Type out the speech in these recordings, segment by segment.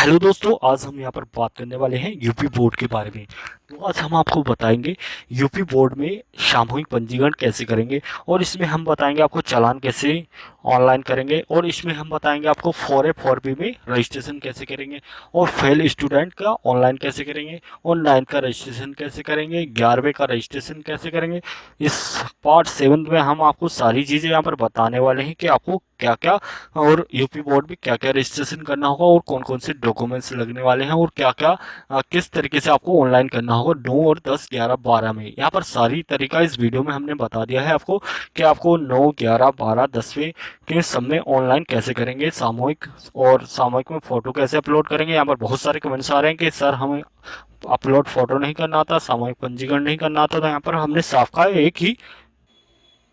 Hello दोस्तों, आज हम यहाँ पर बात करने वाले हैं यूपी बोर्ड के बारे में। तो आज हम आपको बताएंगे यूपी बोर्ड में सामूहिक पंजीकरण कैसे करेंगे, और इसमें हम बताएंगे आपको चालान कैसे ऑनलाइन करेंगे, और इसमें हम बताएंगे आपको 4A 4B में रजिस्ट्रेशन कैसे करेंगे, और फेल स्टूडेंट का ऑनलाइन कैसे करेंगे, और 9th का रजिस्ट्रेशन कैसे करेंगे, 11वीं का रजिस्ट्रेशन कैसे करेंगे। इस पार्ट 7 में हम आपको सारी चीज़ें यहाँ पर बताने वाले हैं कि आपको क्या क्या और यूपी बोर्ड में क्या क्या रजिस्ट्रेशन करना होगा, और कौन कौन से डॉक्यूमेंट्स लगने वाले हैं, और क्या क्या किस तरीके से आपको ऑनलाइन करना होगा 9 और 10 11 12 में। यहाँ पर सारी तरीका इस वीडियो में हमने बता दिया है आपको कि आपको 9 11 12 10वें के सब में ऑनलाइन कैसे करेंगे सामूहिक, और सामूहिक में फ़ोटो कैसे अपलोड करेंगे। यहाँ पर बहुत सारे कमेंट्स आ रहे हैं कि सर हमें अपलोड फ़ोटो नहीं करना आता, सामूहिक पंजीकरण नहीं करना आता। तो यहाँ पर हमने साफ कहा एक ही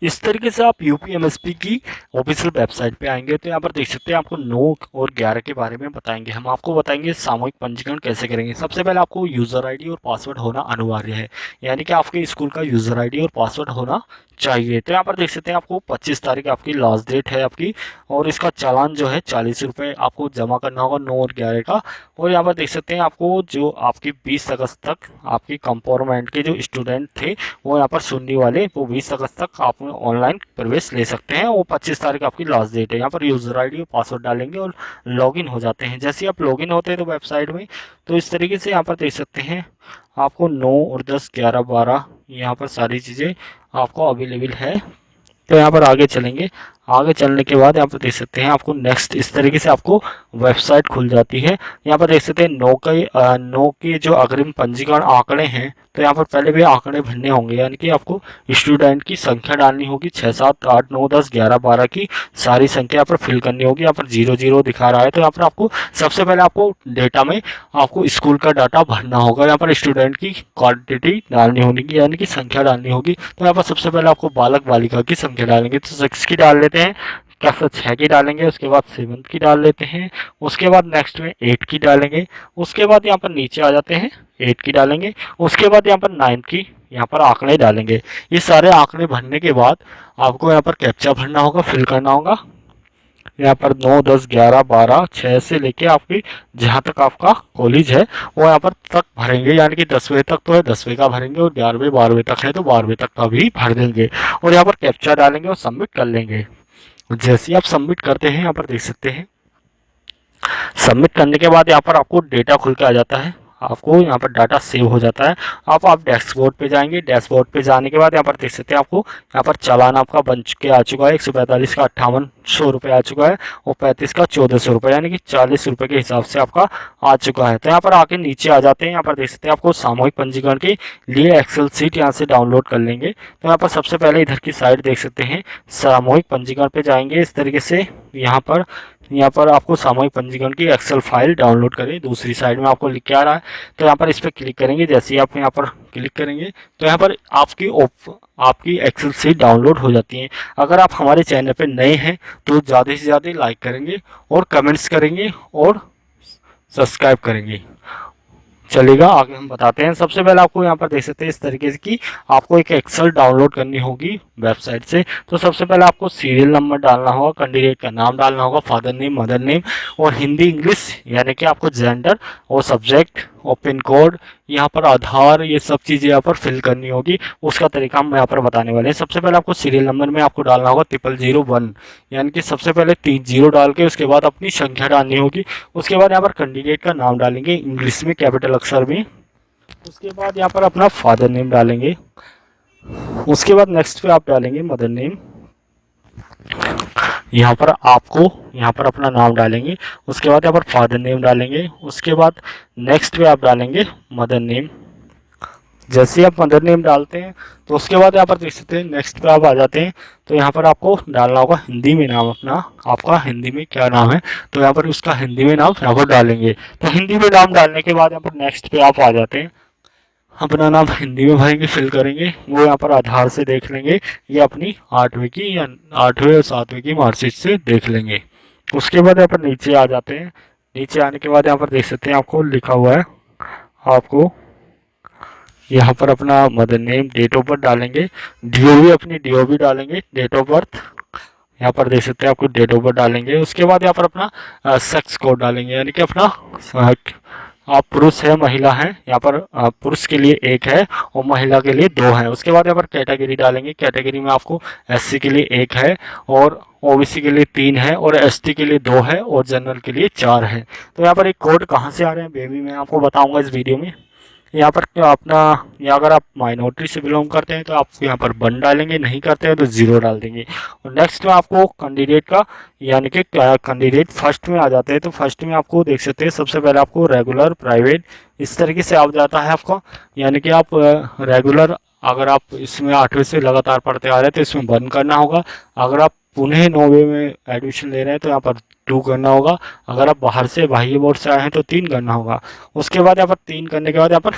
इस तरीके से आप यूपीएमएसपी की ऑफिशियल वेबसाइट पे आएंगे तो यहाँ पर देख सकते हैं आपको 9 और 11 के बारे में बताएंगे। हम आपको बताएंगे सामूहिक पंजीकरण कैसे करेंगे। सबसे पहले आपको यूज़र आईडी और पासवर्ड होना अनिवार्य है, यानी कि आपके स्कूल का यूज़र आईडी और पासवर्ड होना चाहिए। तो यहाँ पर देख सकते हैं आपको 25 तारीख आपकी लास्ट डेट है आपकी, और इसका चालान जो है 40 रुपये आपको जमा करना होगा 9 और 11 का। और यहाँ पर देख सकते हैं आपको जो आपकी 20 अगस्त तक आपकी कंपार्टमेंट के जो स्टूडेंट थे वो यहाँ पर सुनने वाले, वो 20 अगस्त तक आप ऑनलाइन प्रवेश ले सकते हैं। वो 25 तारीख आपकी लास्ट डेट है। यहाँ पर यूज़र आईडी और पासवर्ड डालेंगे और लॉगिन हो जाते हैं। जैसे ही आप लॉगिन होते हैं तो वेबसाइट में, तो इस तरीके से यहाँ पर देख सकते हैं आपको 9 और 10 11 12 यहाँ पर सारी चीज़ें आपको अवेलेबल है। तो यहाँ पर आगे चलेंगे। आगे चलने के बाद यहाँ पर देख सकते हैं आपको नेक्स्ट इस तरीके से आपको वेबसाइट खुल जाती है। यहाँ पर देख सकते हैं 9 के जो अग्रिम पंजीकरण आंकड़े हैं, तो यहाँ पर पहले भी आंकड़े भरने होंगे, यानी कि आपको स्टूडेंट की संख्या डालनी होगी 6 7 8 9 10 11 12 की सारी संख्या यहाँ पर फिल करनी होगी। यहाँ पर 0 0 दिखा रहा है, तो यहाँ पर आपको सबसे पहले आपको डेटा में आपको स्कूल का डाटा भरना होगा। यहाँ पर स्टूडेंट की क्वांटिटी डालनी होगी, यानी कि संख्या डालनी होगी। तो यहाँ पर सबसे पहले आपको बालक बालिका की संख्या डालेंगे, तो 6 की डाल लेते हैं, क्लास 6 की डालेंगे, उसके बाद 7th की डाल लेते हैं, उसके बाद नेक्स्ट में 8 की डालेंगे, उसके बाद यहाँ पर नीचे आ जाते हैं 8 की डालेंगे, उसके बाद यहाँ पर 9th की यहाँ पर आंकड़े डालेंगे। ये सारे आंकड़े भरने के बाद आपको यहाँ पर कैप्चा भरना होगा, फिल करना होगा। यहाँ पर 9 10 11 12 6 से लेके आपकी जहाँ तक आपका कॉलेज है वो यहाँ पर तक भरेंगे, यानी कि 10वें तक तो है 10वें का भरेंगे, और 11वें 12वें तक है तो 12वें तक का भी भर देंगे, और यहाँ पर कैप्चा डालेंगे और सबमिट कर लेंगे। जैसे ही आप सबमिट करते हैं यहाँ पर देख सकते हैं सबमिट करने के बाद यहाँ पर आपको डेटा खुल के आ जाता है, आपको यहाँ पर डाटा सेव हो जाता है। आप डैशबोर्ड पे जाएंगे। डैशबोर्ड पे जाने के बाद यहाँ पर देख सकते हैं आपको यहाँ पर चालान आपका बन के आ चुका है। 145 का 5800 रुपये आ चुका है, और 35 का 1400 रुपये, यानी कि 40 रुपये के हिसाब से आपका आ चुका है। तो यहाँ पर आके नीचे आ जाते हैं। यहाँ पर देख सकते हैं आपको सामूहिक पंजीकरण के लिए एक्सेल सीट यहाँ से डाउनलोड कर लेंगे। तो यहाँ पर सबसे पहले इधर की साइड देख सकते हैं सामूहिक पंजीकरण पे जाएंगे। इस तरीके से यहाँ पर आपको सामूहिक पंजीकरण की एक्सेल फाइल डाउनलोड करें, दूसरी साइड में आपको लिख के आ रहा है। तो यहाँ पर इस पर क्लिक करेंगे। जैसे ही आप यहाँ पर क्लिक करेंगे तो यहाँ पर आपकी एक्सेल सीट डाउनलोड हो जाती है। अगर आप हमारे चैनल पर नए हैं तो ज़्यादा से ज़्यादा लाइक करेंगे और कमेंट्स करेंगे और सब्सक्राइब करेंगे। चलेगा, आगे हम बताते हैं। सबसे पहले आपको यहाँ पर देख सकते हैं इस तरीके से कि आपको एक एक्सेल डाउनलोड करनी होगी वेबसाइट से। तो सबसे पहले आपको सीरियल नंबर डालना होगा, कैंडिडेट का नाम डालना होगा, फादर नेम मदर नेम, और हिंदी इंग्लिश, यानी कि आपको जेंडर और सब्जेक्ट और पिन कोड, यहाँ पर आधार, ये सब चीज़ें यहाँ पर फिल करनी होगी। उसका तरीका हम यहाँ पर बताने वाले हैं। सबसे पहले आपको सीरियल नंबर में आपको डालना होगा 0001, यानी कि सबसे पहले 3 0 डाल के उसके बाद अपनी संख्या डालनी होगी। उसके बाद यहाँ पर कैंडिडेट का नाम डालेंगे इंग्लिश में कैपिटल अक्षर में। उसके बाद यहाँ पर अपना फादर नेम डालेंगे। उसके बाद नेक्स्ट पे आप डालेंगे मदर नेम। यहाँ पर अपना नाम डालेंगे। उसके बाद यहाँ पर फादर नेम डालेंगे। उसके बाद नेक्स्ट पे आप डालेंगे मदर नेम। जैसे आप मदर नेम डालते हैं तो उसके बाद यहाँ पर देख सकते हैं नेक्स्ट पे आप आ जाते हैं। तो यहाँ पर आपको डालना होगा हिंदी में नाम अपना, आपका हिंदी में क्या नाम है, तो यहाँ पर उसका हिंदी में नाम यहाँ पर डालेंगे। तो हिंदी में नाम डालने के बाद यहाँ पर नेक्स्ट पे आप आ जाते हैं। अपना नाम हिंदी में भरेंगे, फिल करेंगे। वो यहाँ पर आधार से देख लेंगे, ये अपनी 8वीं की या 8वीं और 7वीं की मार्कशीट से देख लेंगे। उसके बाद यहाँ पर नीचे आ जाते हैं। नीचे आने के बाद यहाँ पर देख सकते हैं आपको लिखा हुआ है, आपको यहाँ पर अपना mother name, date of birth डालेंगे, डीओबी अपनी डीओबी डालेंगे, डेट ऑफ बर्थ, यहाँ पर देख सकते हैं आपको डेट ऑफ बर्थ डालेंगे। उसके बाद यहाँ पर अपना सेक्स कोड डालेंगे, यानी कि अपना आप पुरुष है महिला है, यहाँ पर पुरुष के लिए 1 है और महिला के लिए 2 है। उसके बाद यहाँ पर कैटेगरी डालेंगे, कैटेगरी में आपको एससी के लिए 1 है और ओबीसी के लिए 3 है और एसटी के लिए 2 है और जनरल के लिए 4 है। तो यहाँ पर एक कोड कहाँ से आ रहे हैं बेबी, मैं आपको बताऊंगा इस वीडियो में। यहाँ पर क्या अपना, या अगर आप माइनॉरिटी से बिलोंग करते हैं तो आप यहाँ पर 1 डालेंगे, नहीं करते हैं तो 0 डाल देंगे। और नेक्स्ट में आपको कैंडिडेट का, यानी कि कैंडिडेट फर्स्ट में आ जाते हैं तो फर्स्ट में आपको देख सकते हैं सबसे पहले आपको रेगुलर प्राइवेट इस तरीके से आ जाता है आपका, यानी कि आप रेगुलर अगर आप इसमें 8वीं से लगातार पढ़ते आ रहे हैं तो इसमें 1 करना होगा। अगर आप पुणे 9वीं में एडमिशन ले रहे हैं तो यहाँ पर 2 करना होगा। अगर आप बाहर से बाह्य बोर्ड से आए हैं तो 3 करना होगा। उसके बाद यहाँ पर 3 करने के बाद यहाँ पर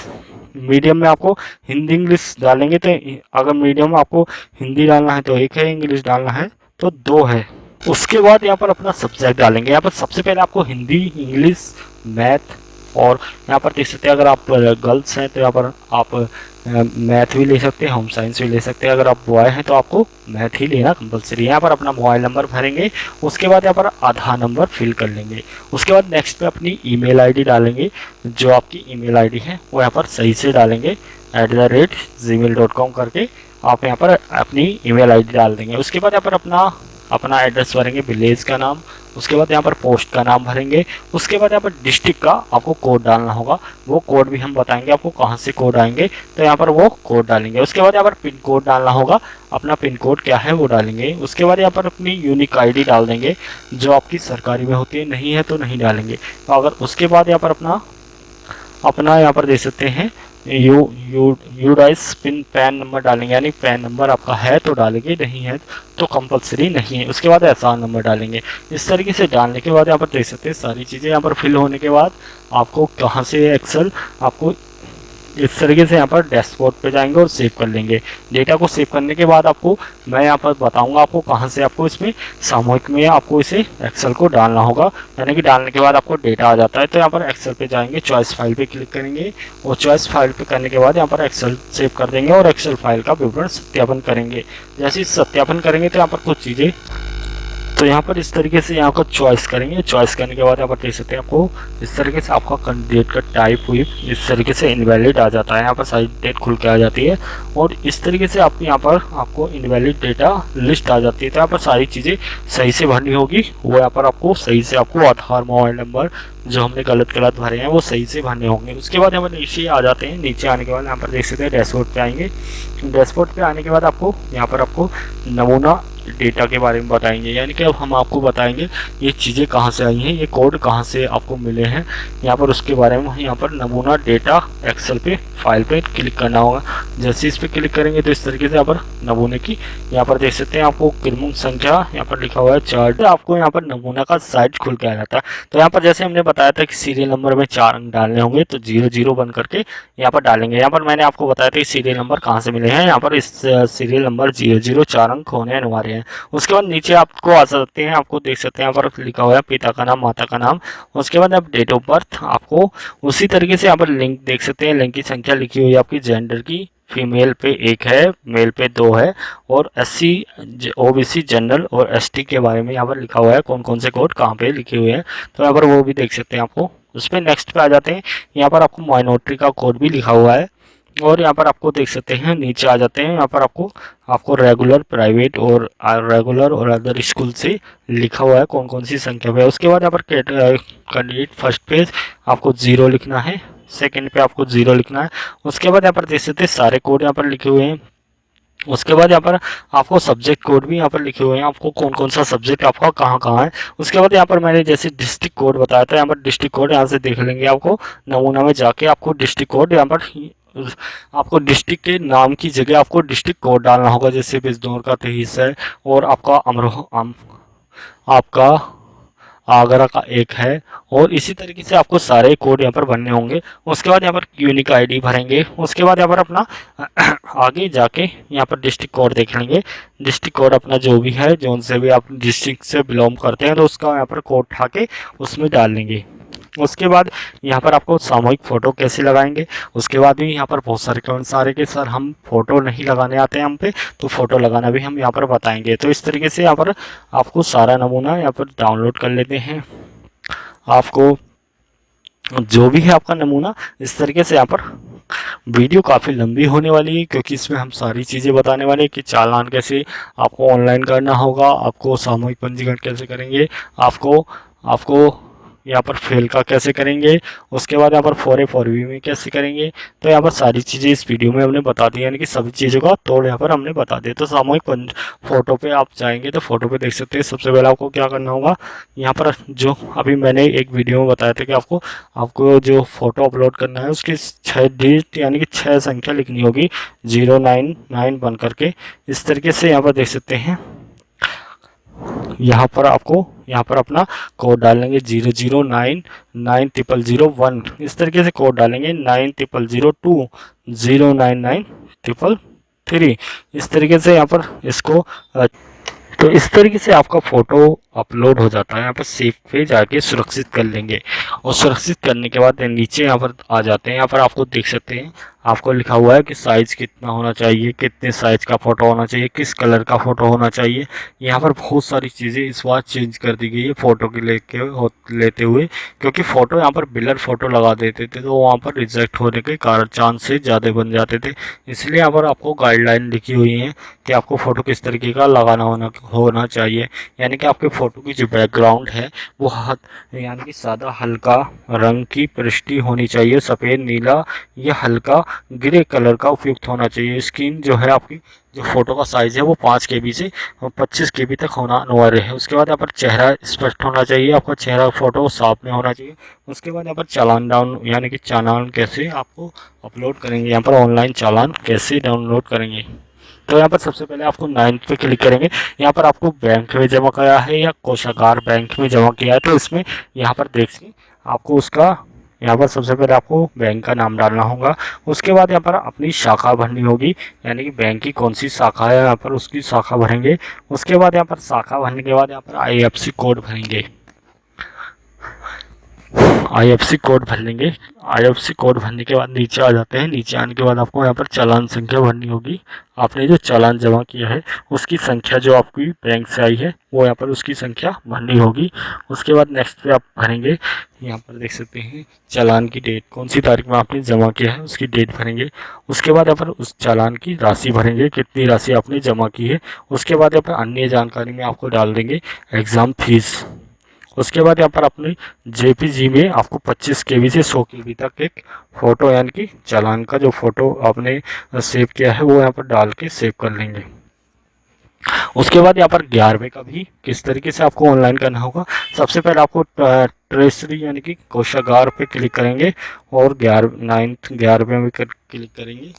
मीडियम में आपको हिंदी इंग्लिश डालेंगे, तो अगर मीडियम में आपको हिंदी डालना है तो 1 है, इंग्लिश डालना है तो 2 है। उसके बाद यहाँ पर अपना सब्जेक्ट डालेंगे। यहाँ पर सबसे पहले आपको हिंदी, इंग्लिश, मैथ और यहाँ पर देख सकते हैं अगर आप गर्ल्स हैं तो यहाँ पर आप मैथ भी ले सकते हैं, होम साइंस भी ले सकते हैं। अगर आप बॉय हैं तो आपको मैथ ही लेना कंपलसरी है। यहाँ पर अपना मोबाइल नंबर भरेंगे। उसके बाद यहाँ पर आधार नंबर फिल कर लेंगे। उसके बाद नेक्स्ट पे अपनी ईमेल आईडी डालेंगे, जो आपकी ईमेल आईडी है वो यहाँ पर सही से डालेंगे @gmail.com करके आप यहाँ पर अपनी ईमेल आईडी डाल देंगे। उसके बाद यहाँ पर अपना एड्रेस भरेंगे, विलेज का नाम। उसके बाद यहाँ पर पोस्ट का नाम भरेंगे। उसके बाद यहाँ पर डिस्ट्रिक्ट का आपको कोड डालना होगा, वो कोड भी हम बताएंगे आपको कहाँ से कोड आएंगे, तो यहाँ पर वो कोड डालेंगे। उसके बाद यहाँ पर पिन कोड डालना होगा, अपना पिन कोड क्या है वो डालेंगे। उसके बाद यहाँ पर अपनी यूनिक आईडी डाल देंगे जो आपकी सरकारी में होती है, नहीं है तो नहीं डालेंगे। तो अगर उसके बाद यहाँ पर अपना यहाँ पर दे सकते हैं you dice pin pan number डालेंगे, यानी पैन नंबर आपका है तो डालेंगे, नहीं है तो कंपलसरी नहीं है। उसके बाद एहसान नंबर डालेंगे। इस तरीके से डालने के बाद यहाँ पर देख सकते हैं सारी चीज़ें यहाँ पर फिल होने के बाद आपको कहाँ से एक्सेल आपको इस तरीके से यहाँ पर डैशबोर्ड पे जाएंगे और सेव कर लेंगे। डेटा को सेव करने के बाद आपको मैं यहाँ पर बताऊंगा आपको कहाँ से आपको इसमें सामूहिक में आपको इसे एक्सेल को डालना होगा, यानी कि डालने के बाद आपको डेटा आ जाता है। तो यहाँ पर एक्सेल पे जाएंगे, चॉइस फाइल पे क्लिक करेंगे और चॉइस फाइल पे करने के बाद यहाँ पर एक्सेल सेव कर देंगे और एक्सेल फाइल का विवरण सत्यापन करेंगे। जैसे सत्यापन करेंगे तो यहाँ पर कुछ चीज़ें, तो यहाँ पर इस तरीके से यहाँ को चॉइस करेंगे। चॉइस करने के बाद यहाँ पर देख सकते हैं आपको इस तरीके से आपका कैंडिडेट का टाइप हुई इस तरीके से इनवैलिड आ जाता है, यहाँ पर सारी डेट खुल के आ जाती है और इस तरीके से आप यहाँ पर आपको इनवैलिड डेटा लिस्ट आ जाती है। तो यहाँ पर सारी चीज़ें सही से भरनी होगी, वो यहाँ पर आपको सही से आपको आधार, मोबाइल नंबर जो हमने गलत भरे हैं वो सही से भरने होंगे। उसके बाद यहाँ पर नीचे आ जाते हैं। नीचे आने के बाद यहाँ पर देख सकते हैं डैशबोर्ड पे आएंगे। डैशबोर्ड पे आने के बाद आपको यहाँ पर आपको नमूना डेटा के बारे में बताएंगे, यानी कि अब हम आपको बताएंगे ये चीज़ें कहाँ से आई हैं, ये कोड कहाँ से आपको मिले हैं यहाँ पर, उसके बारे में यहाँ पर नमूना डेटा एक्सेल पे फाइल पे क्लिक करना होगा। जैसे इस पर क्लिक करेंगे तो इस तरीके से यहाँ पर नमूने की यहाँ पर देख सकते हैं आपको क्रमांक संख्या यहाँ पर लिखा हुआ है चार्ट, आपको यहाँ पर नमूना का साइज खुल के आ जाता है। तो यहाँ पर जैसे हमने बताया था कि सीरियल नंबर में 4 अंक डालने होंगे तो 00 बन करके यहाँ पर डालेंगे। यहाँ पर मैंने आपको बताया था कि सीरियल नंबर कहाँ से मिले हैं, यहाँ पर इस सीरियल नंबर 00 4 अंक होने अनिवार्य है। उसके बाद नीचे आपको आ सकते हैं, आपको देख सकते हैं यहाँ पर लिखा हुआ है पिता का नाम, माता का नाम। उसके बाद आप डेट ऑफ बर्थ आपको उसी तरीके से यहाँ पर लिंक देख सकते हैं, लिंक की संख्या लिखी हुई है आपकी, जेंडर की फीमेल पे 1 है, मेल पे 2 है और SC OBC जनरल और ST के बारे में यहाँ पर लिखा हुआ है कौन कौन से कोड कहाँ पे लिखे हुए हैं, तो यहाँ पर वो भी देख सकते हैं आपको। उस पर नेक्स्ट पे आ जाते हैं, यहाँ पर आपको माइनॉरिटी का कोड भी लिखा हुआ है और यहाँ पर आपको देख सकते हैं नीचे आ जाते हैं, यहाँ पर आपको रेगुलर, प्राइवेट और रेगुलर और अदर स्कूल से लिखा हुआ है कौन कौन सी संख्या पे। उसके बाद यहाँ पर कैंडिडेट फर्स्ट पेज आपको 0 लिखना है, सेकंड पे आपको 0 लिखना है। उसके बाद यहाँ पर देख सकते हैं सारे कोड यहाँ पर लिखे हुए हैं। उसके बाद यहाँ पर आपको सब्जेक्ट कोड भी यहाँ पर लिखे हुए हैं, आपको कौन कौन सा सब्जेक्ट आपका कहाँ कहाँ है। उसके बाद यहाँ पर मैंने जैसे डिस्ट्रिक्ट कोड बताया था, यहाँ पर डिस्ट्रिक्ट कोड यहाँ से देख लेंगे, आपको नमूना में जाके आपको डिस्ट्रिक्ट कोड यहाँ पर आपको डिस्ट्रिक्ट के नाम की जगह आपको डिस्ट्रिक्ट कोड डालना होगा। जैसे बिजनौर का 23 है और आपका आगरा का 1 है और इसी तरीके से आपको सारे कोड यहाँ पर भरने होंगे। उसके बाद यहाँ पर यूनिक आईडी भरेंगे। उसके बाद यहाँ पर अपना आगे जाके यहाँ पर डिस्ट्रिक्ट कोड देख लेंगे। डिस्ट्रिक्ट कोड अपना जो भी है, जोन से भी आप डिस्ट्रिक्ट से बिलोंग करते हैं तो उसका यहाँ पर कोड उठा के उसमें डाल लेंगे। उसके बाद यहाँ पर आपको सामूहिक फ़ोटो कैसे लगाएंगे, उसके बाद भी यहाँ पर बहुत सारे कमेंट्स आ रहे कि सर हम फ़ोटो नहीं लगाने आते हैं हम पे, तो फ़ोटो लगाना भी हम यहाँ पर बताएंगे। तो इस तरीके से यहाँ पर आपको सारा नमूना यहाँ पर डाउनलोड कर लेते हैं। आपको जो भी है आपका नमूना, इस तरीके से यहाँ पर वीडियो काफ़ी लंबी होने वाली है क्योंकि इसमें हम सारी चीज़ें बताने वाले हैं कि चालान कैसे आपको ऑनलाइन करना होगा, आपको सामूहिक पंजीकरण कैसे करेंगे, आपको आपको यहाँ पर फेल का कैसे करेंगे, उसके बाद यहाँ पर 4A 4B में कैसे करेंगे। तो यहाँ पर सारी चीज़ें इस वीडियो में हमने बता दी, यानी कि सभी चीज़ों का तोड़ यहाँ पर हमने बता दिया। तो सामूहिक फ़ोटो पे आप जाएंगे तो फ़ोटो पे देख सकते हैं। सबसे पहले आपको क्या करना होगा, यहाँ पर जो अभी मैंने एक वीडियो में बताया था कि आपको आपको जो फ़ोटो अपलोड करना है उसकी 6 डिजिट यानी कि 6 संख्या लिखनी होगी, 099 बन करके। इस तरीके से यहाँ पर देख सकते हैं। यहाँ पर आपको यहाँ पर अपना कोड डालेंगे 0099001, इस तरीके से कोड डालेंगे 9002 099 333। इस तरीके से यहाँ पर इसको तो इस तरीके से आपका फ़ोटो अपलोड हो जाता है। यहाँ पर सेव पे जाके सुरक्षित कर लेंगे और सुरक्षित करने के बाद नीचे यहाँ पर आ जाते हैं। यहाँ पर आपको देख सकते हैं, आपको लिखा हुआ है कि साइज़ कितना होना चाहिए, कितने साइज़ का फ़ोटो होना चाहिए, किस कलर का फ़ोटो होना चाहिए। यहाँ पर बहुत सारी चीज़ें इस बार चेंज कर दी गई है फ़ोटो के लेते हुए, क्योंकि फ़ोटो यहाँ पर बिलर फ़ोटो लगा देते थे तो वहाँ पर रिजेक्ट होने के कारण चांस से ज़्यादा बन जाते थे। इसलिए यहाँ पर आपको गाइडलाइन लिखी हुई है कि आपको फ़ोटो किस तरीके का लगाना होना चाहिए। यानी कि आपके फ़ोटो की जो बैकग्राउंड है वो यानी कि सादा हल्का रंग की पृष्ठि होनी चाहिए, सफ़ेद नीला या हल्का ग्रे कलर का उपयुक्त होना चाहिए। स्क्रीन जो है आपकी जो फ़ोटो का साइज़ है वो 5 KB से 25 KB तक होना अनिवार्य है। उसके बाद यहाँ पर चेहरा स्पष्ट होना चाहिए, आपका चेहरा फ़ोटो साफ में होना चाहिए। उसके बाद यहाँ पर चालान डाउन यानी कि चालान कैसे आपको अपलोड करेंगे, यहाँ पर ऑनलाइन चालान कैसे डाउनलोड करेंगे। तो यहाँ पर सबसे पहले आपको 9 पे क्लिक करेंगे। यहाँ पर आपको बैंक में जमा किया है या कोषागार बैंक में जमा किया है, तो इसमें यहाँ पर देखिए आपको उसका यहाँ पर सबसे पहले आपको बैंक का नाम डालना होगा। उसके बाद यहाँ पर अपनी शाखा भरनी होगी, यानी कि बैंक की कौन सी शाखा है यहाँ पर उसकी शाखा भरेंगे। उसके बाद यहाँ पर शाखा भरने के बाद यहाँ पर IFSC कोड भरेंगे। IFSC कोड भर लेंगे। IFSC कोड भरने के बाद नीचे आ जाते हैं। नीचे आने के बाद आपको यहाँ पर चालान संख्या भरनी होगी। आपने जो चालान जमा किया है उसकी संख्या जो आपकी बैंक से आई है वो यहाँ पर उसकी संख्या भरनी होगी। उसके बाद नेक्स्ट पे आप भरेंगे। यहाँ पर देख सकते हैं चालान की डेट, कौन सी तारीख में आपने जमा किया है उसकी डेट भरेंगे। उसके बाद यहाँ पर उस चालान की राशि भरेंगे, कितनी राशि आपने जमा की है। उसके बाद यहाँ पर अन्य जानकारी में आपको डाल देंगे एग्ज़ाम फीस। उसके बाद यहाँ पर अपने JPG में आपको 25 KB से 100 KB तक एक फ़ोटो यानी कि चालान का जो फ़ोटो आपने सेव किया है वो यहाँ पर डाल के सेव कर लेंगे। उसके बाद यहाँ पर 11वें का भी किस तरीके से आपको ऑनलाइन करना होगा। सबसे पहले आपको ट्रेजरी यानी कि कोषागार पे क्लिक करेंगे और 11वें में क्लिक करेंगे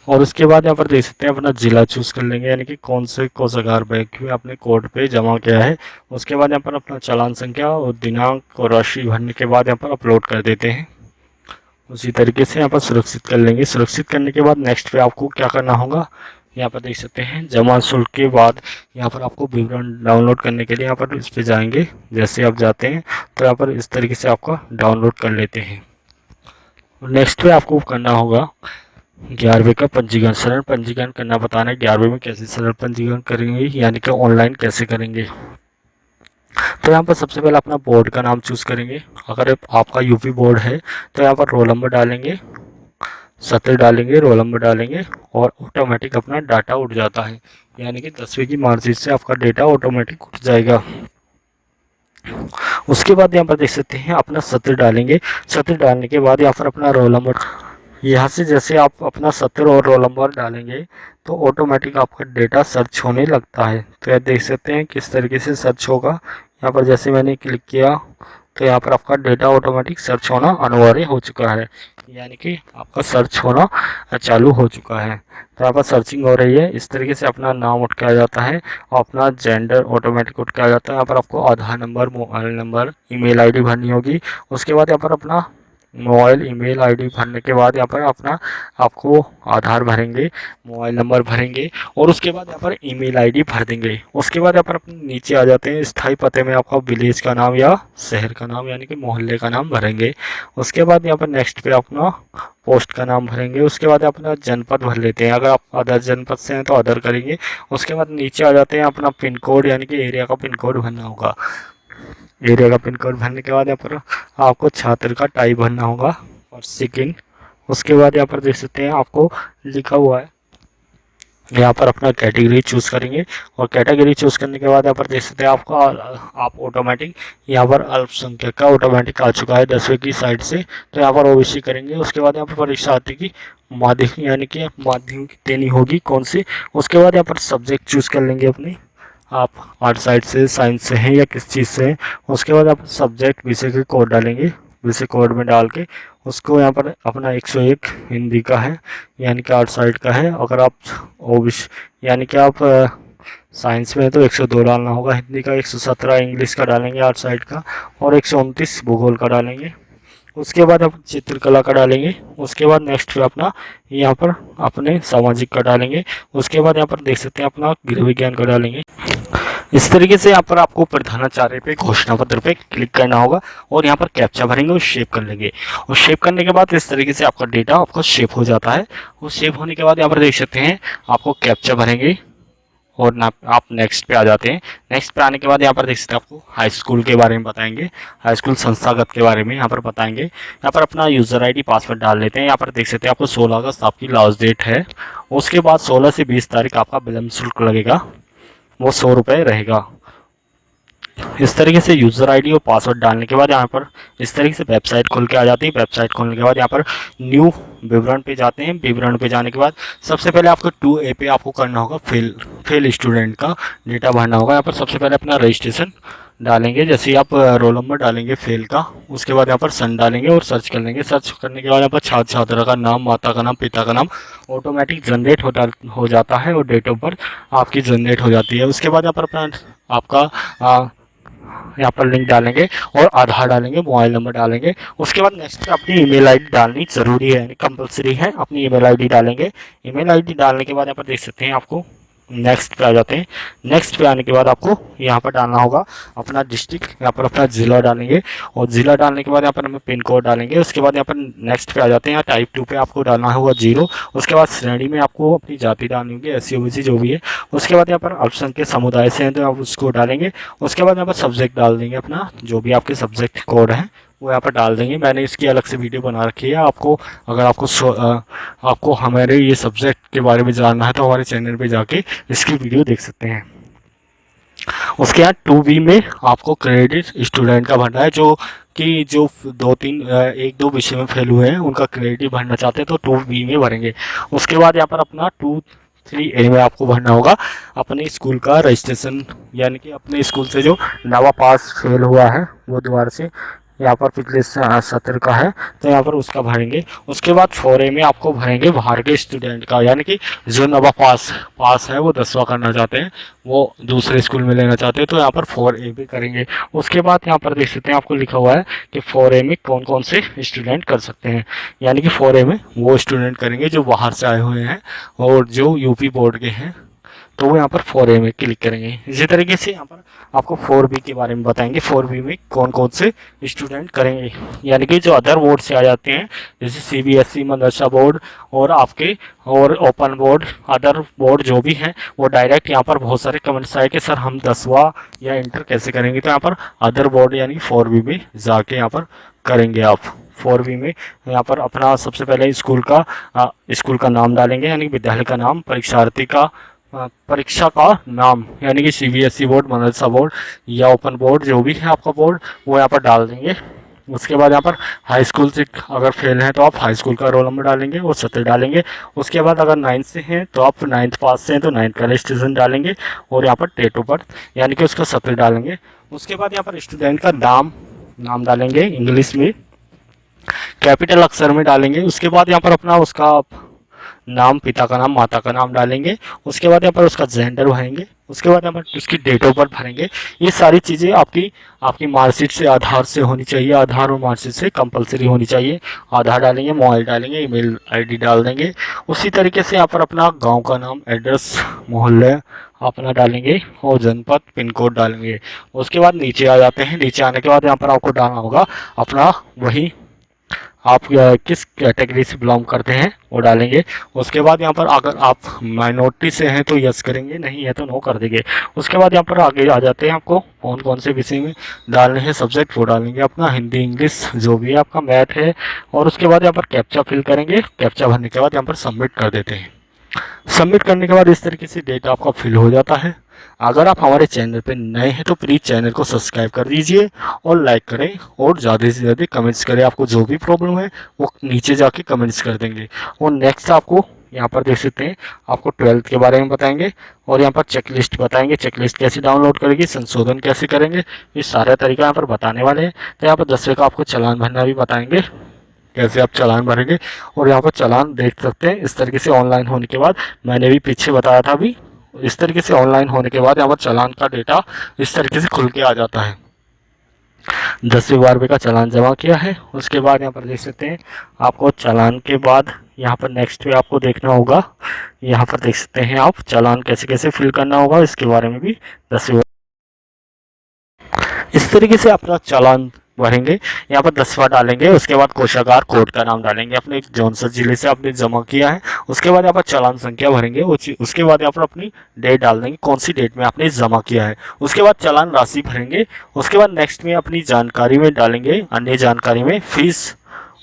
और उसके बाद यहाँ पर देख सकते हैं अपना ज़िला चूज़ कर लेंगे, यानी कि कौन से कोषागार बैंक में अपने कोड पे जमा किया है। उसके बाद यहाँ पर अपना चालान संख्या और दिनांक और राशि भरने के बाद यहाँ पर अपलोड कर देते हैं। उसी तरीके से यहाँ पर सुरक्षित कर लेंगे। सुरक्षित करने के बाद नेक्स्ट पे आपको क्या करना होगा, यहाँ पर देख सकते हैं जमा शुल्क के बाद यहाँ पर आपको विवरण डाउनलोड करने के लिए यहाँ पर इस पर जाएंगे। जैसे आप जाते हैं तो यहाँ पर इस तरीके से आपका डाउनलोड कर लेते हैं। नेक्स्ट पे आपको करना होगा 11वें का पंजीकरण, सरल पंजीकरण करना बताना है। 11वें में कैसे सरल पंजीकरण करेंगे यानी कि ऑनलाइन कैसे करेंगे। तो यहाँ पर सबसे पहले अपना बोर्ड का नाम चूज़ करेंगे। अगर आपका यूपी बोर्ड है तो यहाँ पर रोल नंबर डालेंगे, सत्र डालेंगे, रोल नंबर डालेंगे और ऑटोमेटिक अपना डाटा उठ जाता है, यानी कि 10वीं की मार्कशीट से आपका डेटा ऑटोमेटिक उठ जाएगा। उसके बाद यहाँ पर देख सकते हैं अपना सत्र डालेंगे। सत्र डालने के बाद यहाँ पर अपना रोल नंबर, यहाँ से जैसे आप अपना सत्र और रोल नंबर डालेंगे तो ऑटोमेटिक आपका डेटा सर्च होने लगता है। तो यह देख सकते हैं किस तरीके से सर्च होगा। यहाँ पर जैसे मैंने क्लिक किया तो यहाँ पर आपका डेटा ऑटोमेटिक सर्च होना अनिवार्य हो चुका है, यानी कि आपका सर्च होना चालू हो चुका है। तो यहाँ पर सर्चिंग हो रही है। इस तरीके से अपना नाम उठ के आ जाता है और अपना जेंडर ऑटोमेटिक उठ के आ जाता है। यहाँ पर आपको Aadhaar number, mobile number, email ID भरनी होगी। उसके बाद यहाँ पर अपना मोबाइल ईमेल आईडी भरने के बाद यहाँ पर अपना आपको आधार भरेंगे, मोबाइल नंबर भरेंगे और उसके बाद यहाँ पर ईमेल आईडी भर देंगे। उसके बाद यहाँ पर अपने नीचे आ जाते हैं, स्थायी पते में आपका विलेज का नाम या शहर का नाम यानी कि मोहल्ले का नाम भरेंगे। उसके बाद यहाँ पर नेक्स्ट पे अपना पोस्ट का नाम भरेंगे। उसके बाद अपना जनपद भर लेते हैं, अगर आप अदर जनपद से हैं तो अदर करेंगे। उसके बाद नीचे आ जाते हैं, अपना पिन कोड यानी कि एरिया का पिन कोड भरना होगा। एरिया का पिन कोड भरने के बाद यहाँ पर आपको छात्र का टाइप भरना होगा और सेकेंड। उसके बाद यहाँ पर देख सकते हैं आपको लिखा हुआ है, यहाँ पर अपना कैटेगरी चूज़ करेंगे और कैटेगरी चूज़ करने के बाद यहाँ पर देख सकते हैं आपका आप ऑटोमेटिक यहाँ पर अल्पसंख्यक का ऑटोमेटिक आ चुका है 10वीं की साइड से, तो यहाँ पर ओबीसी करेंगे। उसके बाद यहाँ पर परीक्षार्थी की माध्यमिक यानी कि माध्यमिक देनी होगी कौन सी। उसके बाद यहाँ पर सब्जेक्ट चूज़ कर लेंगे अपनी, आप आर्ट साइड से साइंस से हैं या किस चीज़ से हैं। उसके बाद आप सब्जेक्ट विषय के कोड डालेंगे, विषय कोड में डाल के उसको यहाँ पर अपना 101 हिंदी का है यानी कि आर्ट साइड का है। अगर आप ओबीसी यानी कि आप साइंस में है तो 102 डालना होगा हिंदी का, 117 इंग्लिश का डालेंगे आर्ट साइड का और 129 भूगोल का डालेंगे। उसके बाद आप चित्रकला का डालेंगे। उसके बाद नेक्स्ट पे अपना यहाँ पर अपने सामाजिक का डालेंगे। उसके बाद यहाँ पर देख सकते हैं अपना गृह विज्ञान का डालेंगे। इस तरीके से यहाँ पर आपको प्रधानाचार्य पे घोषणा पत्र पे क्लिक करना होगा और यहाँ पर कैप्चा भरेंगे और शेव कर लेंगे। और शेव करने के बाद इस तरीके से आपका डेटा आपका शेव हो जाता है। और शेव होने के बाद यहाँ पर देख सकते हैं आपको कैप्चा भरेंगे और ना आप नेक्स्ट पे आ जाते हैं। नेक्स्ट पे आने के बाद यहाँ पर देख सकते हैं आपको हाई स्कूल के बारे में बताएंगे, हाई स्कूल संस्थागत के बारे में यहाँ पर बताएंगे। यहाँ पर अपना यूज़र आईडी पासवर्ड डाल लेते हैं। यहाँ पर देख सकते हैं आपको 16 अगस्त आपकी लास्ट डेट है। उसके बाद 16 से 20 तारीख आपका विलंब शुल्क लगेगा, वो 100 रुपये रहेगा। इस तरीके से यूज़र आईडी और पासवर्ड डालने के बाद यहाँ पर इस तरीके से वेबसाइट खोल के आ जाती है। वेबसाइट खोलने के बाद यहाँ पर न्यू विवरण पे जाते हैं। विवरण पे जाने के बाद सबसे पहले आपको 2A पे आपको करना होगा फेल स्टूडेंट का डेटा भरना होगा। यहाँ पर सबसे पहले अपना रजिस्ट्रेशन डालेंगे, जैसे ही आप रोल नंबर डालेंगे फेल का, उसके बाद यहाँ पर सन डालेंगे और सर्च कर लेंगे। सर्च करने के बाद यहाँ पर छात्र छात्रा का नाम, माता का नाम, पिता का नाम ऑटोमेटिक जनरेट हो जाता है और डेट ऑफ बर्थ आपकी जनरेट हो जाती है। उसके बाद यहाँ पर अपना आपका यहाँ पर लिंक डालेंगे और आधार डालेंगे, मोबाइल नंबर डालेंगे। उसके बाद नेक्स्ट पे अपनी ईमेल आईडी डालनी ज़रूरी है, यानी कंपलसरी है। अपनी ईमेल आईडी डालेंगे। ईमेल आईडी डालने के बाद यहाँ पर देख सकते हैं आपको नेक्स्ट पे आ जाते हैं। नेक्स्ट पे आने के बाद आपको यहाँ पर डालना होगा अपना डिस्ट्रिक्ट, यहाँ पर अपना ज़िला डालेंगे और ज़िला डालने के बाद यहाँ पर हमें पिन कोड डालेंगे। उसके बाद यहाँ पर नेक्स्ट पे आ जाते हैं। यहाँ टाइप 2 पे आपको डालना होगा 0। उसके बाद श्रेणी में आपको अपनी जाति डालनी होगी, SC OBC जो भी है। उसके बाद यहाँ पर अल्पसंख्यक समुदाय से हैं तो आप उसको डालेंगे। उसके बाद यहाँ पर सब्जेक्ट डाल देंगे, अपना जो भी आपके सब्जेक्ट कोड है वो यहाँ पर डाल देंगे। मैंने इसकी अलग से वीडियो बना रखी है, आपको अगर आपको हमारे ये सब्जेक्ट के बारे में जानना है तो हमारे चैनल पे जाके इसकी वीडियो देख सकते हैं। उसके बाद 2B में आपको क्रेडिट स्टूडेंट का भरना है, जो कि जो 1-2 विषय में फेल हुए हैं उनका क्रेडिट भरना चाहते हैं तो 2B में भरेंगे। उसके बाद यहाँ पर अपना 2-3A में आपको भरना होगा अपने स्कूल का रजिस्ट्रेशन, यानी कि अपने स्कूल से जो नवा पास फेल हुआ है वो दोबारा से यहाँ पर पिछले सत्र का है तो यहाँ पर उसका भरेंगे। उसके बाद 4A में आपको भरेंगे बाहर के स्टूडेंट का, यानी कि जो नवा पास है वो 10वां करना चाहते हैं, वो दूसरे स्कूल में लेना चाहते हैं तो यहाँ पर 4A भी करेंगे। उसके बाद यहाँ पर देख सकते हैं आपको लिखा हुआ है कि 4A में कौन कौन से स्टूडेंट कर सकते हैं, यानी कि 4A में वो स्टूडेंट करेंगे जो बाहर से आए हुए हैं और जो यूपी बोर्ड के हैं, तो वो यहाँ पर 4A में क्लिक करेंगे। इसी तरीके से यहाँ पर आपको 4B के बारे में बताएंगे, 4B में कौन कौन से स्टूडेंट करेंगे, यानी कि जो अदर बोर्ड से आ जाते हैं जैसे CBSE मदरसा बोर्ड और आपके और ओपन बोर्ड, अदर बोर्ड जो भी हैं वो डायरेक्ट यहाँ पर बहुत सारे कमेंट्स आए कि सर हम 10वां या इंटर कैसे करेंगे, तो यहाँ पर अदर बोर्ड यानी 4B में जाके यहाँ पर करेंगे आप। 4B में यहाँ पर अपना सबसे पहले स्कूल का नाम डालेंगे, यानी विद्यालय का नाम, परीक्षार्थी का परीक्षा का नाम, यानी कि CBSE बोर्ड, मदरसा बोर्ड या ओपन बोर्ड जो भी है आपका बोर्ड वो यहाँ पर डाल देंगे। उसके बाद यहाँ पर हाई स्कूल से अगर फेल हैं तो आप हाई स्कूल का रोल नंबर डालेंगे और सत्र डालेंगे। उसके बाद अगर 9th से हैं तो आप 9th पास से हैं तो 9th का रजिस्ट्रेशन डालेंगे और यहाँ पर डेट ऑफ बर्थ यानी कि उसका सत्र डालेंगे। उसके बाद यहाँ पर स्टूडेंट का नाम डालेंगे, इंग्लिश में कैपिटल अक्षर में डालेंगे। उसके बाद यहाँ पर अपना उसका नाम, पिता का नाम, माता का नाम डालेंगे। उसके बाद यहाँ पर उसका जेंडर भरेंगे, उसके बाद हम उसकी डेट ऑफ बर्थ भरेंगे। ये सारी चीज़ें आपकी आपकी मार्कशीट से, आधार से होनी चाहिए, आधार और मार्कशीट से कंपलसरी होनी चाहिए। आधार डालेंगे, मोबाइल डालेंगे, ईमेल आईडी डाल देंगे। उसी तरीके से यहाँ पर अपना गांव का नाम, एड्रेस, मोहल्ले अपना डालेंगे और जनपद, पिन कोड डालेंगे। उसके बाद नीचे आ जाते हैं। नीचे आने के बाद यहाँ पर आपको डालना होगा अपना वही आप किस कैटेगरी से बिलोंग करते हैं वो डालेंगे। उसके बाद यहाँ पर अगर आप माइनॉरिटी से हैं तो यस करेंगे, नहीं है तो नो कर देंगे। उसके बाद यहाँ पर आगे आ जाते हैं, आपको कौन कौन से विषय में डालने हैं सब्जेक्ट वो डालेंगे अपना, हिंदी, इंग्लिश, जो भी है आपका, मैथ है। और उसके बाद यहाँ पर कैप्चा फिल करेंगे। कैप्चा भरने के बाद यहाँ पर सबमिट कर देते हैं। सबमिट करने के बाद इस तरीके से डेटा आपका फिल हो जाता है। अगर आप हमारे चैनल पर नए हैं तो प्लीज़ चैनल को सब्सक्राइब कर दीजिए और लाइक करें और ज़्यादा से ज़्यादा कमेंट्स करें। आपको जो भी प्रॉब्लम है वो नीचे जाके कमेंट्स कर देंगे। और नेक्स्ट आपको यहाँ पर देख सकते हैं, आपको 12th के बारे में बताएंगे और यहाँ पर चेक लिस्ट बताएंगे, चेक लिस्ट कैसे डाउनलोड करेंगे, संशोधन कैसे करेंगे, ये सारा तरीका यहाँ पर बताने वाले हैं। तो यहाँ पर 10वें का आपको चालान भरना भी बताएंगे, कैसे आप चालान भरेंगे। और यहाँ पर चालान देख सकते हैं इस तरीके से ऑनलाइन होने के बाद, मैंने भी पीछे बताया था अभी, इस तरीके से ऑनलाइन होने के बाद यहाँ पर चालान का डेटा इस तरीके से खुल के आ जाता है। 10वें 12वें का चालान जमा किया है। उसके बाद यहाँ पर देख सकते हैं, आपको चालान के बाद यहाँ पर नेक्स्ट पे आपको देखना होगा। यहाँ पर देख सकते हैं आप चालान कैसे कैसे फिल करना होगा, इसके बारे में भी 10वें इस तरीके से अपना चालान भरेंगे। यहाँ पर 10वां डालेंगे। उसके बाद कोषागार कोड का नाम डालेंगे अपने जौनसा जिले से आपने जमा किया है। उसके बाद यहाँ पर चालान संख्या भरेंगे। उसके बाद यहाँ पर अपनी डेट डाल देंगे, कौन सी डेट में आपने जमा किया है। उसके बाद चालान राशि भरेंगे। उसके बाद नेक्स्ट में अपनी जानकारी में डालेंगे, अन्य जानकारी में फीस।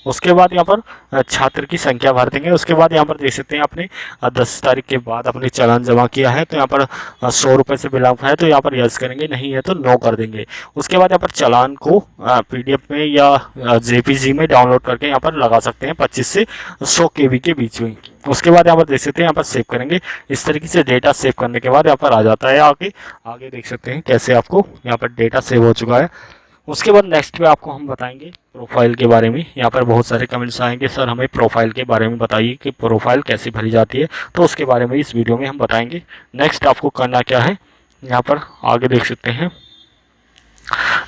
उसके बाद यहाँ पर छात्र की संख्या भर देंगे। उसके बाद यहाँ पर देख सकते हैं आपने 10 तारीख के बाद अपने चालान जमा किया है तो यहाँ पर 100 रुपये से बिलोंग है तो यहाँ पर यस करेंगे, नहीं है तो नो कर देंगे। उसके बाद यहाँ पर चालान को पीडीएफ में या जेपीजी में डाउनलोड करके यहाँ पर लगा सकते हैं 25 से 100 केबी के बीच में। उसके बाद यहाँ पर देख सकते हैं, यहाँ पर सेव करेंगे। इस तरीके से डेटा सेव करने के बाद यहाँ पर आ जाता है आगे। आगे देख सकते हैं कैसे आपको यहाँ पर डेटा सेव हो चुका है। उसके बाद नेक्स्ट पे आपको हम बताएंगे प्रोफाइल के बारे में। यहाँ पर बहुत सारे कमेंट्स आएंगे, सर हमें प्रोफाइल के बारे में बताइए कि प्रोफाइल कैसे भरी जाती है, तो उसके बारे में इस वीडियो में हम बताएंगे। नेक्स्ट आपको करना क्या है, यहाँ पर आगे देख सकते हैं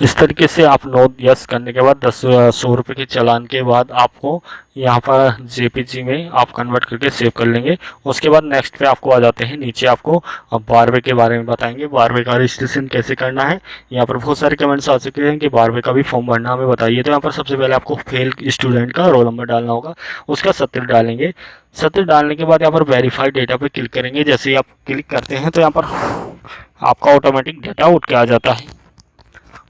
इस तरीके से आप नो यस करने के बाद 100 रुपये के चालान के बाद आपको यहाँ पर जेपीजी में आप कन्वर्ट करके सेव कर लेंगे। उसके बाद नेक्स्ट पे आपको आ जाते हैं, नीचे आपको 12वें के बारे में बताएंगे, 12वें का रजिस्ट्रेशन कैसे करना है। यहाँ पर बहुत सारे कमेंट्स आ चुके हैं कि 12वें का भी फॉर्म भरना हमें बताइए। तो यहाँ पर सबसे पहले आपको फेल स्टूडेंट का रोल नंबर डालना होगा, उसका 70 डालेंगे। 70 डालने के बाद यहाँ पर वेरीफाइड डेटा पर क्लिक करेंगे। जैसे ही आप क्लिक करते हैं तो यहाँ पर आपका ऑटोमेटिक डेटा उठ के आ जाता है।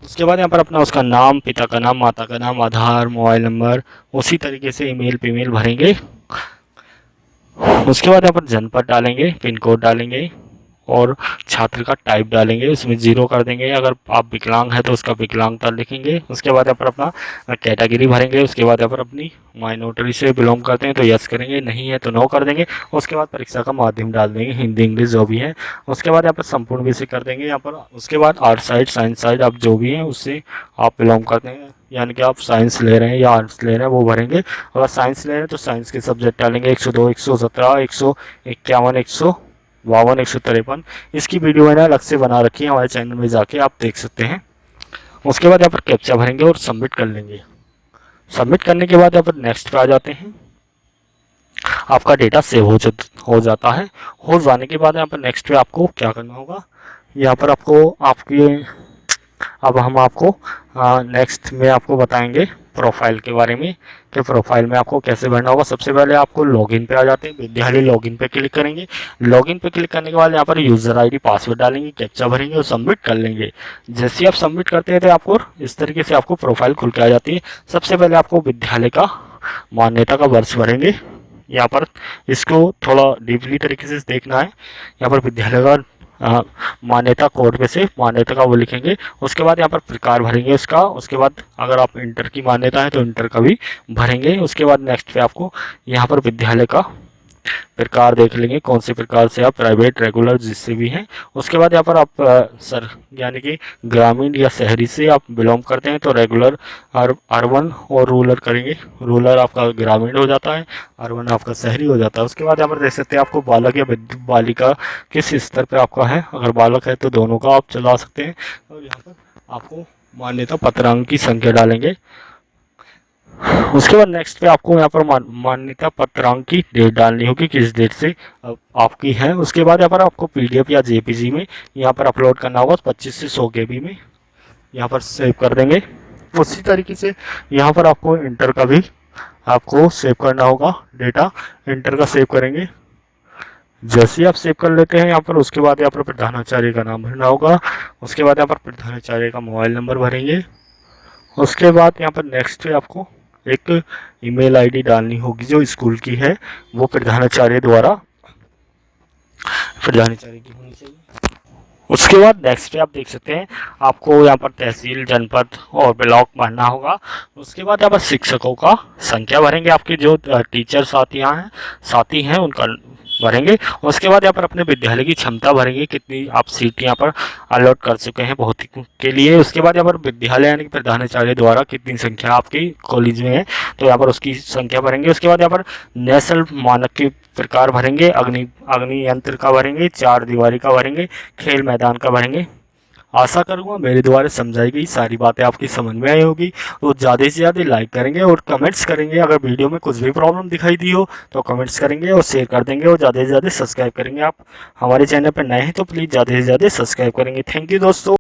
उसके बाद यहाँ पर अपना उसका नाम, पिता का नाम, माता का नाम, आधार, मोबाइल नंबर, उसी तरीके से ईमेल फीमेल भरेंगे। उसके बाद यहाँ पर जनपद डालेंगे, पिन कोड डालेंगे और छात्र का टाइप डालेंगे, उसमें 0 कर देंगे। अगर आप विकलांग हैं तो उसका विकलांगता लिखेंगे। उसके बाद यहाँ पर अपना कैटेगरी भरेंगे। उसके बाद यहाँ पर अपनी माइनॉरिटी से बिलोंग करते हैं तो यस करेंगे, नहीं है तो नो कर देंगे। उसके बाद परीक्षा का माध्यम डाल देंगे, हिंदी इंग्लिश जो भी है। उसके बाद यहाँ पर संपूर्ण विषय कर देंगे यहाँ पर। उसके बाद आर्ट साइड, साइंस साइड, आप जो भी हैं उससे आप बिलोंग करते हैं, यानी कि आप साइंस ले रहे हैं या आर्ट्स ले रहे हैं वो भरेंगे। अगर साइंस ले रहे हैं तो साइंस के सब्जेक्ट डालेंगे, 102, 117, 151, 152, 153। इसकी वीडियो मैंने अलग से बना रखी है, हमारे चैनल में जाके आप देख सकते हैं। उसके बाद यहाँ पर कैप्चा भरेंगे और सबमिट कर लेंगे। सबमिट करने के बाद यहाँ पर नेक्स्ट पे आ जाते हैं। आपका डेटा सेव हो जाता है। हो जाने के बाद यहाँ पर नेक्स्ट पे आपको क्या करना होगा, यहाँ पर आपको अब हम आपको नेक्स्ट में आपको बताएंगे प्रोफाइल के बारे में कि प्रोफाइल में आपको कैसे भरना होगा। सबसे पहले आपको लॉगिन पे आ जाते हैं, विद्यालय लॉगिन पे क्लिक करेंगे। लॉगिन पे क्लिक करने के बाद यहाँ पर यूज़र आईडी पासवर्ड डालेंगे, कैप्चा भरेंगे और सबमिट कर लेंगे। जैसे ही आप सबमिट करते हैं तो आपको इस तरीके से आपको प्रोफाइल खुल के आ जाती है। सबसे पहले आपको विद्यालय का मान्यता का वर्ष भरेंगे। यहाँ पर इसको थोड़ा डीपली तरीके से देखना है। यहाँ पर विद्यालय का मान्यता कोड में से मान्यता का वो लिखेंगे। उसके बाद यहाँ पर प्रकार भरेंगे उसका। उसके बाद अगर आप इंटर की मान्यता है तो इंटर का भी भरेंगे। उसके बाद नेक्स्ट पे आपको यहाँ पर विद्यालय का प्रकार देख लेंगे कौन से प्रकार से आप प्राइवेट रेगुलर जिससे भी हैं। उसके बाद यहाँ पर आप सर यानी कि ग्रामीण या शहरी से आप बिलोंग करते हैं तो रेगुलर अर्बन और रूरल करेंगे। रूरल आपका ग्रामीण हो जाता है, अर्बन आपका शहरी हो जाता है। उसके बाद यहाँ पर देख सकते हैं आपको बालक या बालिका किस स्तर पर आपका है। अगर बालक है तो दोनों का आप चला सकते हैं। और यहाँ पर आपको मान्यता पत्रांक की संख्या डालेंगे। उसके बाद नेक्स्ट पे आपको यहाँ पर मान्यता पत्रांक की डेट डालनी होगी, किस डेट से आपकी है। उसके बाद यहाँ पर आपको पीडीएफ या जेपीजी में यहाँ पर अपलोड करना होगा 25 से 100 केबी में, यहाँ पर सेव कर देंगे। उसी तरीके से यहाँ पर आपको इंटर का भी आपको सेव करना होगा, डेटा इंटर का सेव करेंगे। जैसे ही आप सेव कर लेते हैं यहाँ पर, उसके बाद यहाँ पर प्रधानाचार्य का नाम भरना होगा। उसके बाद यहाँ पर प्रधानाचार्य का मोबाइल नंबर भरेंगे। उसके बाद यहाँ पर नेक्स्ट पे आपको एक ईमेल आईडी डालनी होगी जो स्कूल की है, वो प्रधानाचार्य द्वारा प्रधानाचार्य की होनी चाहिए। उसके बाद नेक्स्ट पे आप देख सकते हैं आपको यहाँ पर तहसील, जनपद और ब्लॉक भरना होगा। उसके बाद यहाँ पर शिक्षकों का संख्या भरेंगे, आपके जो टीचर साथी हैं उनका भरेंगे। उसके बाद यहाँ पर अपने विद्यालय की क्षमता भरेंगे, कितनी आप सीट यहाँ पर अलॉट कर चुके हैं भौतिक के लिए। उसके बाद यहाँ पर विद्यालय यानी कि प्रधानाचार्य द्वारा कितनी संख्या आपकी कॉलेज में है तो यहाँ पर उसकी संख्या भरेंगे। उसके बाद यहाँ पर नेशनल मानक के प्रकार भरेंगे, अग्नि यंत्र का भरेंगे, 4 दीवारी का भरेंगे, खेल मैदान का भरेंगे। आशा करूँगा मेरे द्वारा समझाई गई सारी बातें आपकी समझ में आई होगी। तो ज़्यादा से ज़्यादा लाइक करेंगे और कमेंट्स करेंगे। अगर वीडियो में कुछ भी प्रॉब्लम दिखाई दी हो तो कमेंट्स करेंगे और शेयर कर देंगे, और ज़्यादा से ज़्यादा सब्सक्राइब करेंगे। आप हमारे चैनल पर नए हैं तो प्लीज़ ज़्यादा से ज़्यादा सब्सक्राइब करेंगे। थैंक यू दोस्तों।